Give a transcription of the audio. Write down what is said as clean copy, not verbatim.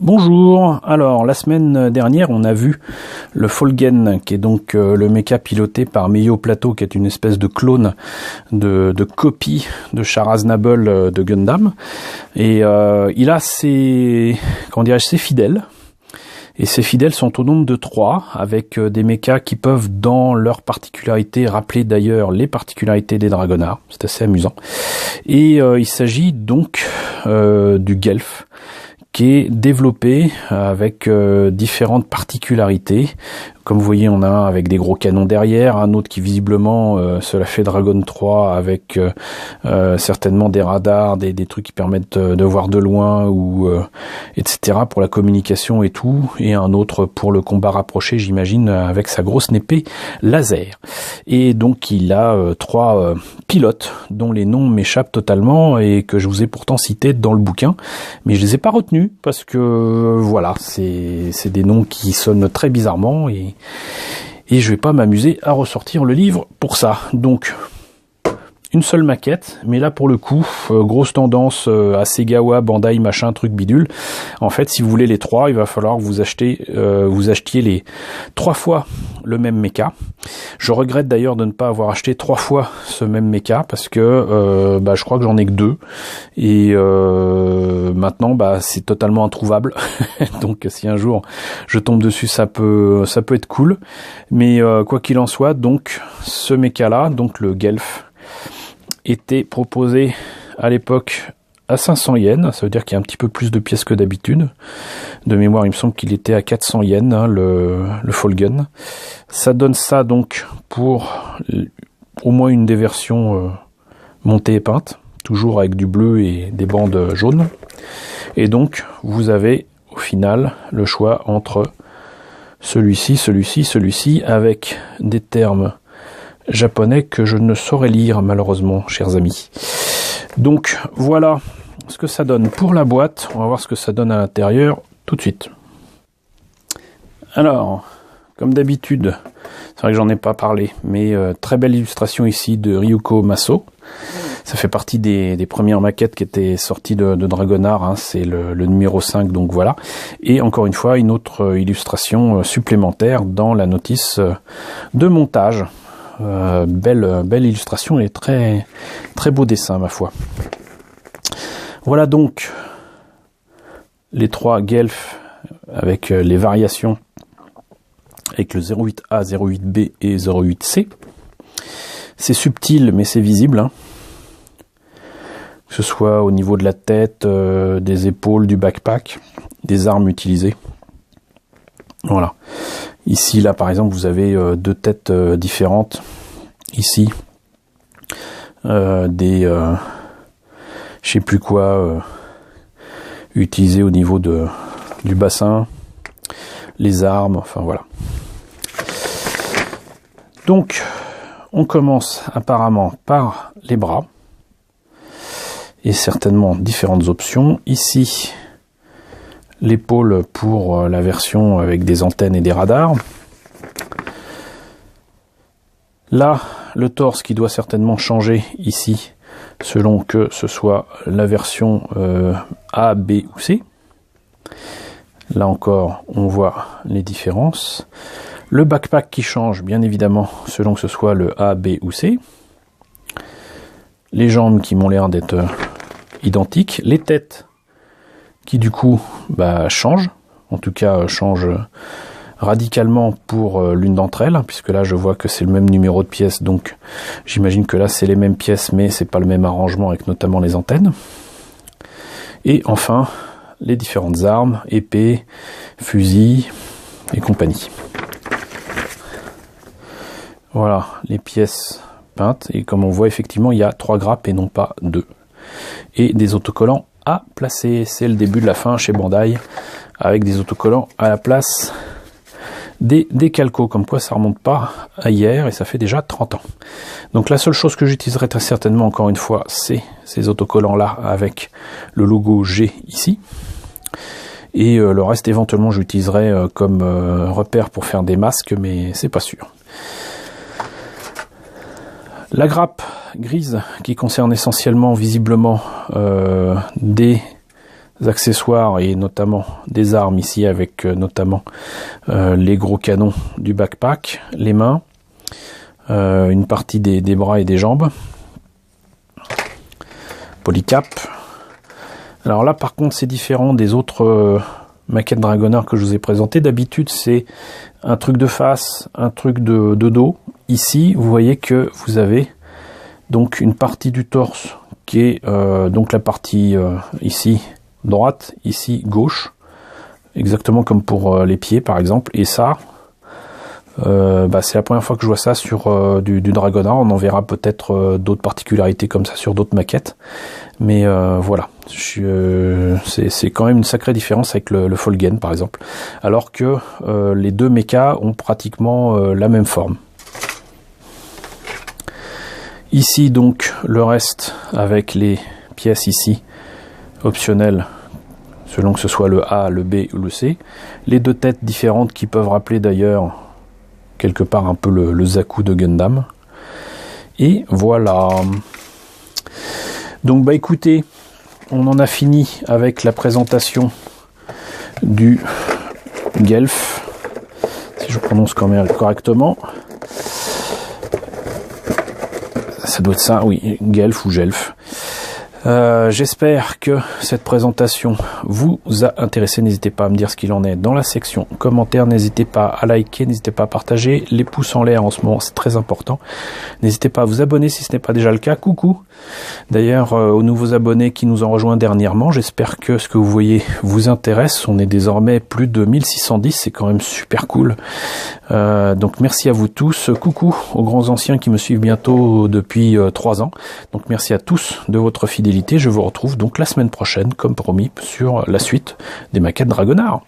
Bonjour, alors la semaine dernière on a vu le Folgen qui est donc le mecha piloté par Meio Plateau qui est une espèce de clone de copie de Char Aznable de Gundam et il a ses fidèles. Et ces fidèles sont au nombre de 3, avec des mechas qui peuvent, dans leurs particularités, rappeler d'ailleurs les particularités des Dragonards. C'est assez amusant. Et il s'agit donc du Guelph, qui est développé avec différentes particularités. Comme vous voyez, on a un avec des gros canons derrière, un autre qui visiblement se la fait Dragon 3 avec certainement des radars, des trucs qui permettent de voir de loin ou etc. pour la communication et tout, et un autre pour le combat rapproché, j'imagine, avec sa grosse épée laser. Et donc il a 3 pilotes dont les noms m'échappent totalement et que je vous ai pourtant cités dans le bouquin, mais je les ai pas retenus parce que voilà, c'est des noms qui sonnent très bizarrement et je vais pas m'amuser à ressortir le livre pour ça. Donc une seule maquette, mais là pour le coup, grosse tendance à Segawa, Bandai, machin, truc bidule. En fait, si vous voulez les 3, il va falloir que vous achetiez les 3 fois le même mecha. Je regrette d'ailleurs de ne pas avoir acheté 3 fois ce même mecha, parce que je crois que j'en ai que 2. Et maintenant, c'est totalement introuvable. Donc si un jour je tombe dessus, ça peut être cool. Mais quoi qu'il en soit, donc ce mecha-là, donc le Guelph, était proposé à l'époque à 500 yens, ça veut dire qu'il y a un petit peu plus de pièces que d'habitude. De mémoire, il me semble qu'il était à 400 yens, le Folgen. Ça donne ça donc pour au moins une des versions montées et peintes, toujours avec du bleu et des bandes jaunes. Et donc, vous avez au final le choix entre celui-ci, avec des termes japonais que je ne saurais lire malheureusement, chers amis. Donc voilà ce que ça donne pour la boîte. On va voir ce que ça donne à l'intérieur tout de suite. Alors, comme d'habitude, c'est vrai que j'en ai pas parlé, mais très belle illustration ici de Ryuko Maso. Ça fait partie des premières maquettes qui étaient sorties de Dragonard, hein. C'est le numéro 5, donc voilà. Et encore une fois, une autre illustration supplémentaire dans la notice de montage. Belle illustration et très beau dessin, ma foi. Voilà donc les 3 Guelph avec les variations avec le 08A, 08B et 08C. C'est subtil mais c'est visible, hein. Que ce soit au niveau de la tête, des épaules, du backpack, des armes utilisées. Voilà. Ici, là, par exemple, vous avez 2 têtes différentes. Ici, je sais plus quoi, utilisées au niveau du bassin, les armes, enfin voilà. Donc, on commence apparemment par les bras, et certainement différentes options. Ici, l'épaule pour la version avec des antennes et des radars. Là, le torse qui doit certainement changer ici, selon que ce soit la version A, B ou C. Là encore, on voit les différences. Le backpack qui change, bien évidemment, selon que ce soit le A, B ou C. Les jambes qui m'ont l'air d'être identiques. Les têtes qui du coup changent, en tout cas changent radicalement pour l'une d'entre elles, puisque là je vois que c'est le même numéro de pièces, donc j'imagine que là c'est les mêmes pièces mais c'est pas le même arrangement avec notamment les antennes. Et enfin les différentes armes, épées, fusils et compagnie. Voilà les pièces peintes, et comme on voit effectivement il y a 3 grappes et non pas 2. Et des autocollants à placer. C'est le début de la fin chez Bandai, avec des autocollants à la place des calcos, comme quoi ça remonte pas à hier et ça fait déjà 30 ans. Donc la seule chose que j'utiliserai très certainement, encore une fois, c'est ces autocollants là avec le logo G ici. Et le reste éventuellement j'utiliserai comme repère pour faire des masques, mais c'est pas sûr. La grappe grise qui concerne essentiellement visiblement des accessoires et notamment des armes ici avec notamment les gros canons du backpack, les mains, une partie des bras et des jambes, polycap. Alors là par contre c'est différent des autres maquettes Dragonheart que je vous ai présenté. D'habitude c'est un truc de face, un truc de dos. Ici vous voyez que vous avez donc une partie du torse qui est donc la partie ici droite, ici gauche, exactement comme pour les pieds par exemple, et ça c'est la première fois que je vois ça sur du Dragonheart. On en verra peut-être d'autres particularités comme ça sur d'autres maquettes, mais voilà, c'est quand même une sacrée différence avec le Folgen par exemple, alors que les deux mechas ont pratiquement la même forme. Ici donc le reste avec les pièces ici optionnelles selon que ce soit le A, le B ou le C, les deux têtes différentes qui peuvent rappeler d'ailleurs quelque part un peu le Zaku de Gundam, et voilà. Donc bah écoutez, on en a fini avec la présentation du Guelph, si je prononce quand même correctement. Ça doit être ça, oui, Guelph ou Gelf. J'espère que cette présentation vous a intéressé. N'hésitez pas à me dire ce qu'il en est dans la section commentaires. N'hésitez pas à liker, n'hésitez pas à partager. Les pouces en l'air en ce moment, c'est très important. N'hésitez pas à vous abonner si ce n'est pas déjà le cas. Coucou. D'ailleurs, aux nouveaux abonnés qui nous ont rejoints dernièrement, j'espère que ce que vous voyez vous intéresse. On est désormais plus de 1610, c'est quand même super cool. Donc merci à vous tous. Coucou aux grands anciens qui me suivent bientôt depuis 3 ans. Donc merci à tous de votre fidélité. Je vous retrouve donc la semaine prochaine, comme promis, sur la suite des maquettes Dragonheart.